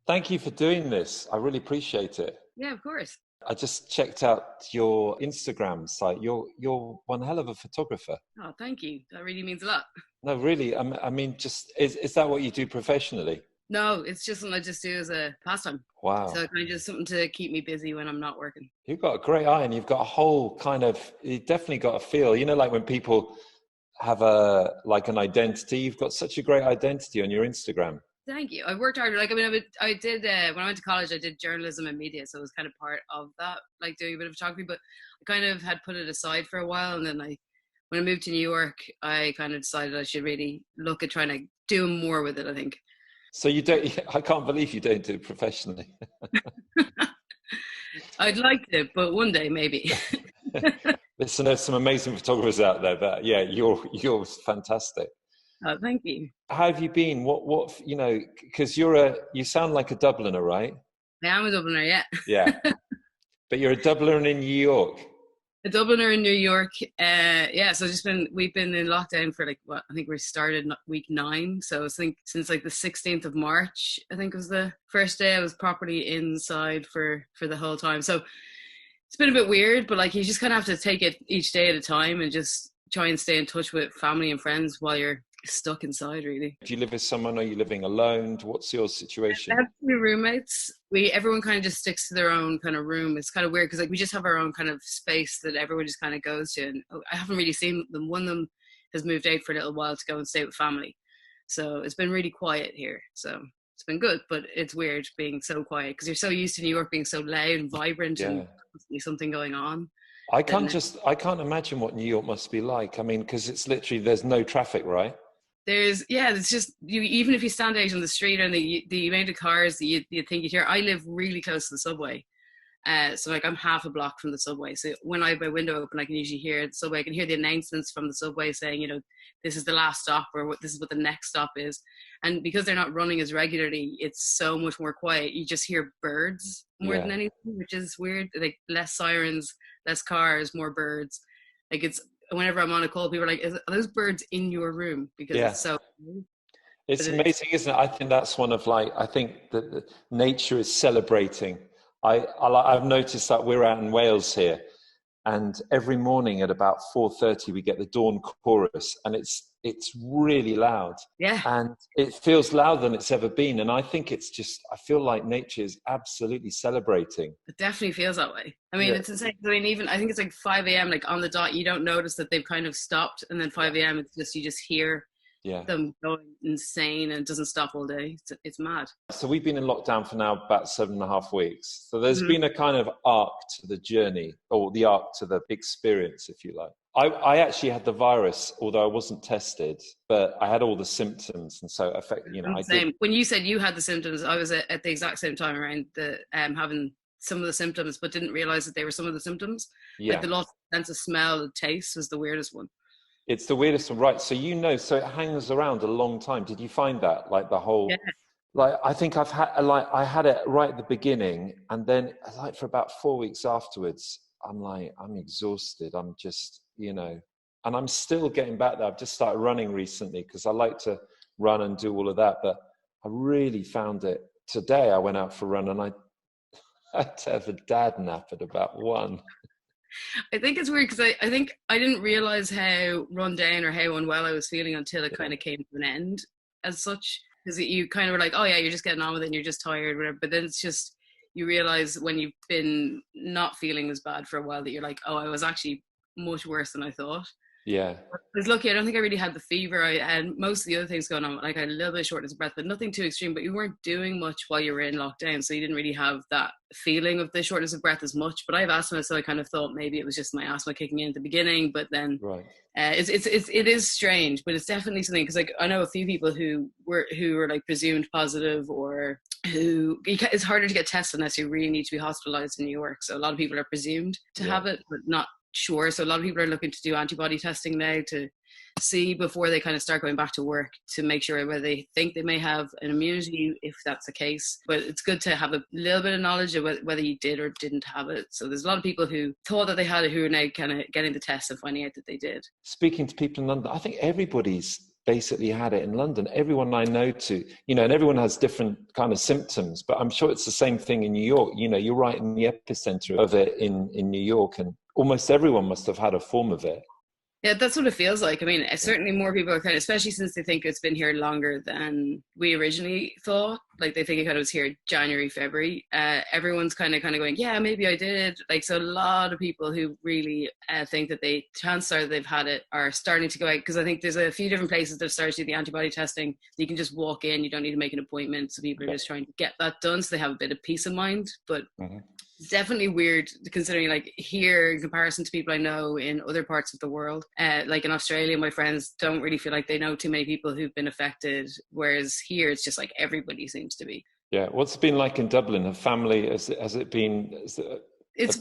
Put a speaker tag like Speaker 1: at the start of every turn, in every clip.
Speaker 1: Thank you for doing this. I really appreciate it.
Speaker 2: Yeah, of course.
Speaker 1: I just checked out your Instagram site. You're one hell of a photographer.
Speaker 2: Oh, thank you. That really means a lot.
Speaker 1: No, really. I mean, just is that what you do professionally?
Speaker 2: No, it's just something I just do as a pastime.
Speaker 1: Wow.
Speaker 2: So kind of just something to keep me busy when I'm not working.
Speaker 1: You've got a great eye, and you've got a whole kind of, you definitely got a feel. You know, like when people have an identity, you've got such a great identity on your Instagram.
Speaker 2: Thank you. I worked hard. Like, I mean, I did, when I went to college, I did journalism and media. So it was kind of part of that, like doing a bit of photography, but I kind of had put it aside for a while. And then when I moved to New York, I kind of decided I should really look at trying to do more with it, I think.
Speaker 1: So you don't, I can't believe you don't do it professionally.
Speaker 2: I'd like to, but one day maybe.
Speaker 1: Listen, there's some amazing photographers out there, but yeah, you're fantastic.
Speaker 2: Oh, thank you.
Speaker 1: How have you been? What, you know, because you sound like a Dubliner, right?
Speaker 2: I am a Dubliner, yeah.
Speaker 1: Yeah. But you're a Dubliner in New York.
Speaker 2: A Dubliner in New York. Yeah, so we've been in lockdown for I think we started week 9. So I think since the 16th of March, I think was the first day I was properly inside for the whole time. So it's been a bit weird, but you just kind of have to take it each day at a time and just try and stay in touch with family and friends while you're stuck inside, really.
Speaker 1: Do you live with someone, or are you living alone? What's your situation?
Speaker 2: I have 2 roommates. Everyone kind of just sticks to their own kind of room. It's kind of weird because we just have our own kind of space that everyone just kind of goes to. And I haven't really seen them. One of them has moved out for a little while to go and stay with family. So it's been really quiet here. So it's been good, but it's weird being so quiet because you're so used to New York being so loud and vibrant and constantly something going on.
Speaker 1: I can't imagine what New York must be like. I mean, because it's literally, there's no traffic, right?
Speaker 2: It's just even if you stand out on the street and the amount of cars that you think you'd hear. I live really close to the subway, so I'm half a block from the subway. So when I have my window open, I can usually hear the subway. I can hear the announcements from the subway saying, this is the last stop, or this is what the next stop is. And because they're not running as regularly, it's so much more quiet. You just hear birds more than anything, which is weird. Less sirens, less cars, more birds. Whenever I'm on a call, people are like, are those birds in your room? Because it's so...
Speaker 1: It's amazing, isn't it? I think that's one of I think that nature is celebrating. I've noticed that we're out in Wales here, and every morning at about 4:30 we get the dawn chorus, and it's really loud. Yeah. And it feels louder than it's ever been. And I think I feel like nature is absolutely celebrating.
Speaker 2: It definitely feels that way. I mean, it's insane. I mean, even I think it's 5 a.m. on the dot, you don't notice that they've kind of stopped, and then 5 a.m. you just hear them going insane, and it doesn't stop all day. It's mad.
Speaker 1: So we've been in lockdown for now about 7.5 weeks. So there's been a kind of arc to the journey, or the arc to the experience, if you like. I actually had the virus, although I wasn't tested, but I had all the symptoms, and so
Speaker 2: Same. When you said you had the symptoms, I was at the exact same time around having some of the symptoms, but didn't realize that they were some of the symptoms. The lost sense of smell and taste was the weirdest one.
Speaker 1: It's the weirdest one, right? So so it hangs around a long time. Did you find that, the whole? Yeah. I think I had it right at the beginning, and then for about 4 weeks afterwards, I'm exhausted. I'm just, and I'm still getting back there. I've just started running recently because I like to run and do all of that. But I really found it. Today I went out for a run, and I had to have a dad nap at about 1.
Speaker 2: I think it's weird because I think I didn't realize how run down or how unwell I was feeling until it kind of came to an end as such. Because you kind of were like, oh yeah, you're just getting on with it and you're just tired, whatever. But then it's just, you realize when you've been not feeling as bad for a while that you're like, oh, I was actually much worse than I thought. Yeah. I was lucky. I don't think I really had the fever. I had most of the other things going on. I had a little bit of shortness of breath, but nothing too extreme. But you weren't doing much while you were in lockdown, so you didn't really have that feeling of the shortness of breath as much. But I have asthma, so I kind of thought maybe it was just my asthma kicking in at the beginning. But then it is strange, but it's definitely something, because I know a few people who were presumed positive, or who it's harder to get tested unless you really need to be hospitalized in New York. So a lot of people are presumed to have it, but not sure. So a lot of people are looking to do antibody testing now to see before they kind of start going back to work, to make sure whether they think they may have an immunity, if that's the case. But it's good to have a little bit of knowledge of whether you did or didn't have it. So there's a lot of people who thought that they had it who are now kind of getting the test and finding out that they did.
Speaker 1: Speaking to people in London, I think everybody's basically had it in London. Everyone I know and everyone has different kind of symptoms, but I'm sure it's the same thing in New York. You're right in the epicenter of it in New York, and almost everyone must have had a form of it.
Speaker 2: Yeah, that's what it feels like. I mean, certainly more people are kind of, especially since they think it's been here longer than we originally thought. Like they think it kind of was here January, February. Everyone's kind of going, yeah, maybe I did. Like, so a lot of people who really think that chances are they've had it are starting to go out, because I think there's a few different places that have started to do the antibody testing. You can just walk in, you don't need to make an appointment. So people are just trying to get that done so they have a bit of peace of mind. But it's definitely weird considering, like, here in comparison to people I know in other parts of the world, like in Australia, my friends don't really feel like they know too many people who've been affected, whereas here it's just like everybody seems to be.
Speaker 1: Yeah. What's it been like in Dublin? Have family, has it been?
Speaker 2: It's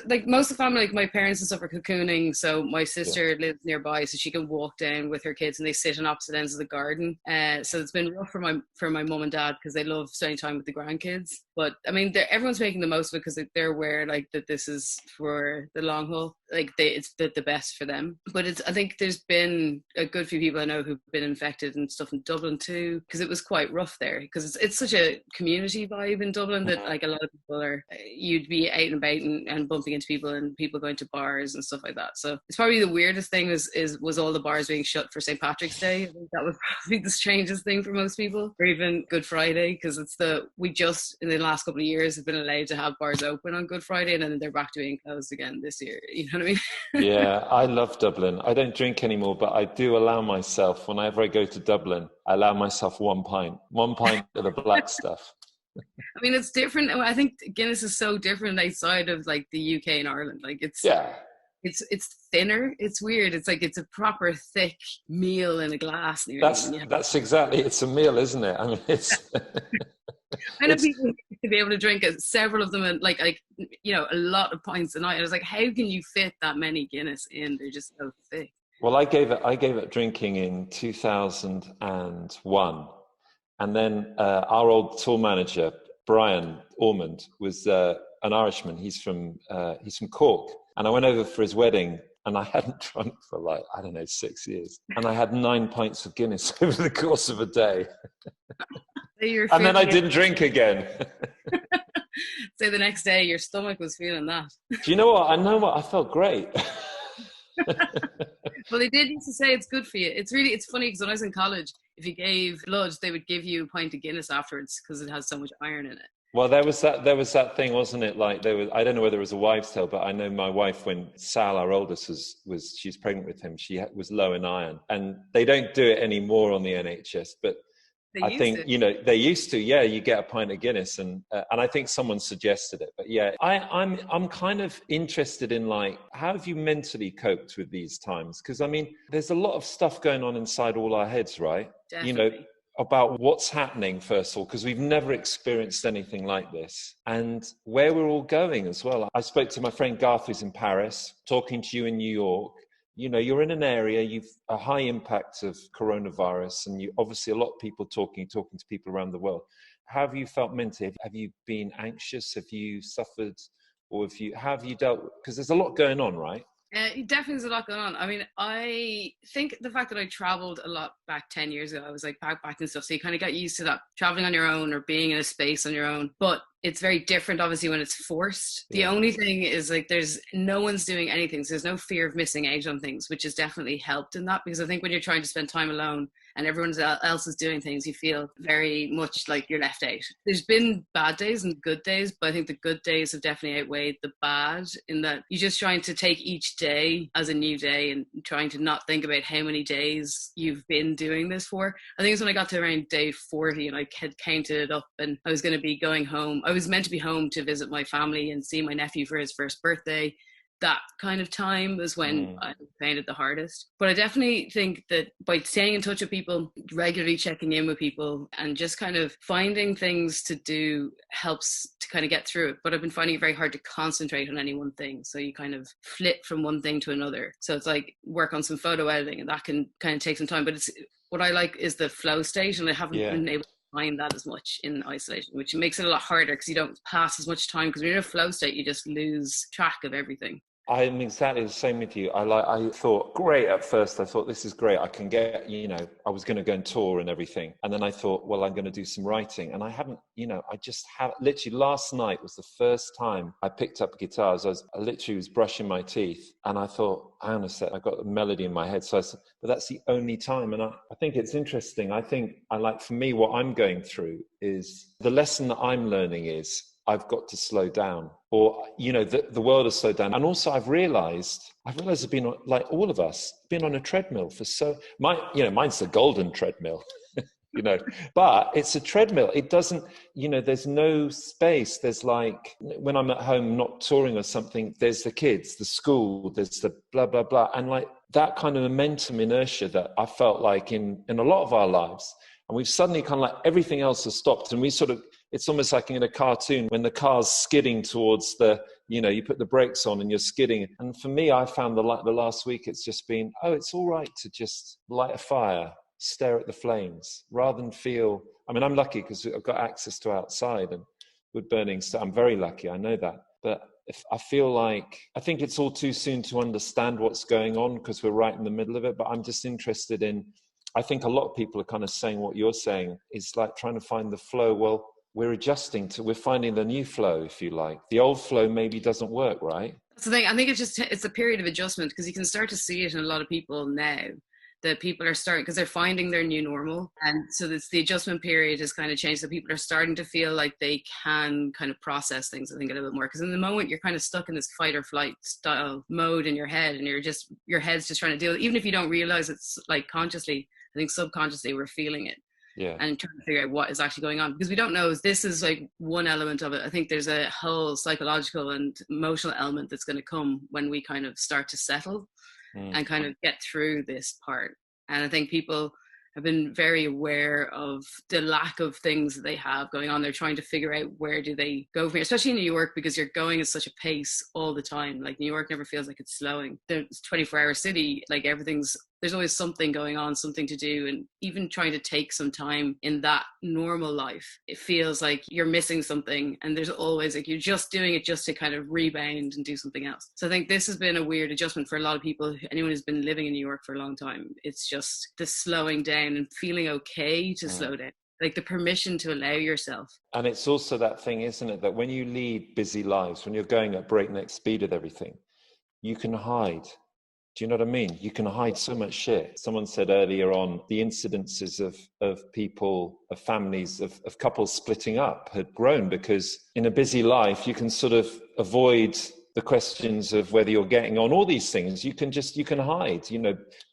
Speaker 2: like most of the family, like my parents and stuff are cocooning, so my sister lives nearby, so she can walk down with her kids and they sit on opposite ends of the garden. So it's been rough for my mum and dad, because they love spending time with the grandkids. But I mean, everyone's making the most of it because they're aware, like, that this is for the long haul. Like it's the best for them. But I think there's been a good few people I know who've been infected and stuff in Dublin too, because it was quite rough there, because it's such a community vibe in Dublin that, like, a lot of people you'd be out and about and bumping into people and people going to bars and stuff like that. So it's probably the weirdest thing was all the bars being shut for St. Patrick's Day. I think that was probably the strangest thing for most people, or even Good Friday, because we just in the last couple of years have been allowed to have bars open on Good Friday, and then they're back to being closed again this year. You know what I mean?
Speaker 1: Yeah, I love Dublin. I don't drink anymore, but I do allow myself, whenever I go to Dublin, I allow myself one pint of the black stuff.
Speaker 2: I mean, it's different. I think Guinness is so different outside of, like, the UK and Ireland. Like, it's thinner. It's weird. It's like it's a proper thick meal in a glass.
Speaker 1: That's exactly. It's a meal, isn't it? I mean, it's.
Speaker 2: I know people to be able to drink several of them, and like a lot of pints a night. I was like, how can you fit that many Guinness in? They're just so thick.
Speaker 1: Well, I gave it drinking in 2001. And then our old tour manager, Brian Ormond, was an Irishman. He's from Cork. And I went over for his wedding, and I hadn't drunk for 6 years. And I had 9 pints of Guinness over the course of a day. And then I didn't drink again.
Speaker 2: So the next day, your stomach was feeling that.
Speaker 1: Do you know what? I felt great.
Speaker 2: Well, they did used to say it's good for you. It's funny, because when I was in college, if you gave blood, they would give you a pint of Guinness afterwards because it has so much iron in it.
Speaker 1: Well, there was that thing, wasn't it? Like I don't know whether it was a wives' tale, but I know my wife, when Sal, our oldest, she's pregnant with him, she was low in iron, and they don't do it anymore on the NHS, but I think they used to. Yeah, you get a pint of Guinness, and I think someone suggested it. But yeah, I'm kind of interested in, like, how have you mentally coped with these times? Because I mean, there's a lot of stuff going on inside all our heads, right?
Speaker 2: Definitely.
Speaker 1: About what's happening, first of all, because we've never experienced anything like this, and where we're all going as well. I spoke to my friend Garth, who's in Paris, talking to you in New York. You're in an area, you've a high impact of coronavirus, and you obviously a lot of people talking to people around the world. How have you felt mentally? Have you been anxious? Have you suffered? Or how have you dealt? Because there's a lot going on, right?
Speaker 2: Definitely there's a lot going on. I mean, I think the fact that I traveled a lot back 10 years ago, I was like back and stuff. So you kind of got used to that, traveling on your own or being in a space on your own. But it's very different, obviously, when it's forced. The only thing is, like, there's no one's doing anything. So there's no fear of missing out on things, which has definitely helped in that. Because I think when you're trying to spend time alone and everyone else is doing things, you feel very much like you're left out. There's been bad days and good days, but I think the good days have definitely outweighed the bad, in that you're just trying to take each day as a new day and trying to not think about how many days you've been doing this for. I think it's when I got to around day 40 and I had counted it up, and I was going to be going home. I was meant to be home to visit my family and see my nephew for his first birthday. That kind of time was when I found it the hardest. But I definitely think that by staying in touch with people, regularly checking in with people, and just kind of finding things to do helps to kind of get through it. But I've been finding it very hard to concentrate on any one thing. So you kind of flip from one thing to another. So it's like work on some photo editing, and that can kind of take some time. But what I like is the flow state, and I haven't been able to find that as much in isolation, which makes it a lot harder because you don't pass as much time, because when you're in a flow state you just lose track of everything.
Speaker 1: I'm exactly the same with you. I thought, great at first. I thought, this is great. I can get, I was going to go and tour and everything. And then I thought, well, I'm going to do some writing. And I haven't, I just have, literally last night was the first time I picked up guitars. I literally was brushing my teeth and I thought, hang on a sec, I got a melody in my head. So I said, but that's the only time. And I think it's interesting. For me, what I'm going through is the lesson that I'm learning is I've got to slow down, or, the world has slowed down. And also I've realized I've been on, like all of us, been on a treadmill for mine's the golden treadmill, but it's a treadmill. It doesn't, there's no space. There's like, when I'm at home, not touring or something, there's the kids, the school, there's the blah, blah, blah. And like that kind of momentum inertia that I felt like in a lot of our lives. And we've suddenly kind of like everything else has stopped, and we sort of, it's almost like in a cartoon when the car's skidding towards you put the brakes on and you're skidding. And for me, I found the last week, it's just been, it's all right to just light a fire, stare at the flames, rather than feel, I'm lucky because I've got access to outside and wood burning stuff. I'm very lucky, I know that. But if I feel like, I think it's all too soon to understand what's going on because we're right in the middle of it. But I'm just interested in, I think a lot of people are kind of saying what you're saying, is like trying to find the flow. Well, we're finding the new flow, if you like. The old flow maybe doesn't work, right?
Speaker 2: That's the thing. I think it's a period of adjustment, because you can start to see it in a lot of people now, that people are starting, because they're finding their new normal. And so the adjustment period has kind of changed. So people are starting to feel like they can kind of process things, I think, a little bit more. Because in the moment, you're kind of stuck in this fight or flight style mode in your head, and your head's just trying to deal with it. Even if you don't realize it's like consciously, I think subconsciously we're feeling it.
Speaker 1: Yeah.
Speaker 2: And trying to figure out what is actually going on, because we don't know. This is like one element of it. I think there's a whole psychological and emotional element that's going to come when we kind of start to settle and kind of get through this part. And I think people have been very aware of the lack of things that they have going on. They're trying to figure out where do they go from here, especially in New York, because you're going at such a pace all the time. Like New York never feels like it's slowing. It's a 24-hour city. Like there's always something going on, something to do. And even trying to take some time in that normal life, it feels like you're missing something. And there's always like, you're just doing it just to kind of rebound and do something else. So I think this has been a weird adjustment for a lot of people. Anyone who's been living in New York for a long time, it's just the slowing down and feeling okay to slow down. Like the permission to allow yourself.
Speaker 1: And it's also that thing, isn't it, that when you lead busy lives, when you're going at breakneck speed with everything, you can hide. Do you know what I mean? You can hide so much shit. Someone said earlier on, the incidences of people, of families, of couples splitting up had grown because in a busy life, you can sort of avoid the questions of whether you're getting on, all these things. You can hide.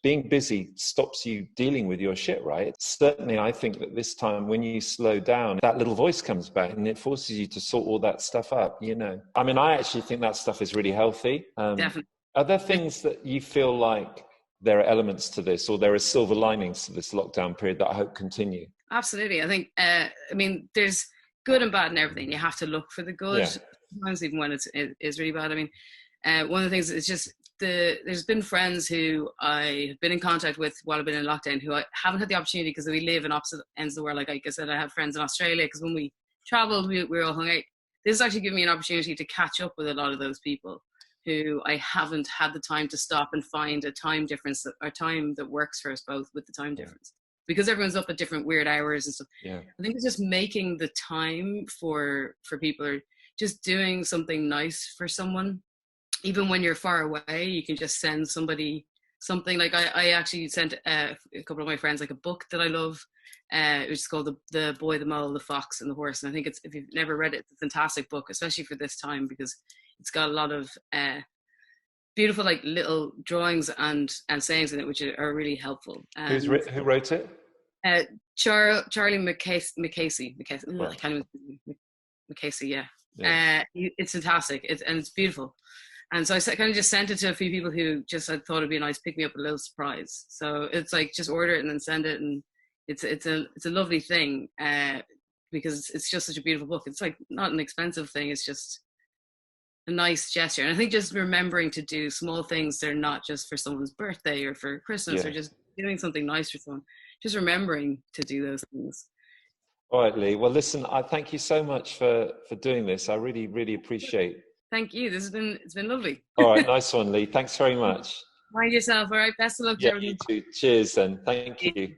Speaker 1: Being busy stops you dealing with your shit, right? Certainly, I think that this time when you slow down, that little voice comes back and it forces you to sort all that stuff up, I actually think that stuff is really healthy.
Speaker 2: Definitely.
Speaker 1: Are there things that you feel like there are elements to this, or there are silver linings to this lockdown period that I hope continue?
Speaker 2: Absolutely. I think, there's good and bad in everything. You have to look for the good, sometimes even when it is really bad. One of the things is just there's been friends who I have been in contact with while I've been in lockdown who I haven't had the opportunity because we live in opposite ends of the world. Like I said, I have friends in Australia because when we traveled, we were all hung out. This has actually given me an opportunity to catch up with a lot of those people who I haven't had the time to stop and find a time difference, or time that works for us both with the time difference. Because everyone's up at different weird hours and stuff. Yeah. I think it's just making the time for people, or just doing something nice for someone. Even when you're far away, you can just send somebody something. Like I actually sent a couple of my friends like a book that I love. Which is called the Boy, the Mole, the Fox and the Horse. And I think if you've never read it, it's a fantastic book, especially for this time, because it's got a lot of beautiful like little drawings and sayings in it, which are really helpful.
Speaker 1: Who wrote it?
Speaker 2: Charlie McCasey. McCasey, yeah. It's fantastic. It's beautiful. And so I kind of just sent it to a few people who just I thought it'd be a nice pick me up, a little surprise. So it's like just order it and then send it, and it's a lovely thing because it's just such a beautiful book. It's like not an expensive thing. It's just a nice gesture. And I think just remembering to do small things, they're not just for someone's birthday or for Christmas or just doing something nice for someone. Just remembering to do those things.
Speaker 1: All right, Lee. Well, listen, I thank you so much for doing this. I really, really appreciate
Speaker 2: Thank you. It's been lovely.
Speaker 1: All right, nice one, Lee. Thanks very much.
Speaker 2: Mind yourself. All right. Best of luck,
Speaker 1: Yeah,
Speaker 2: Jordan.
Speaker 1: you too. Cheers, then. Thank you.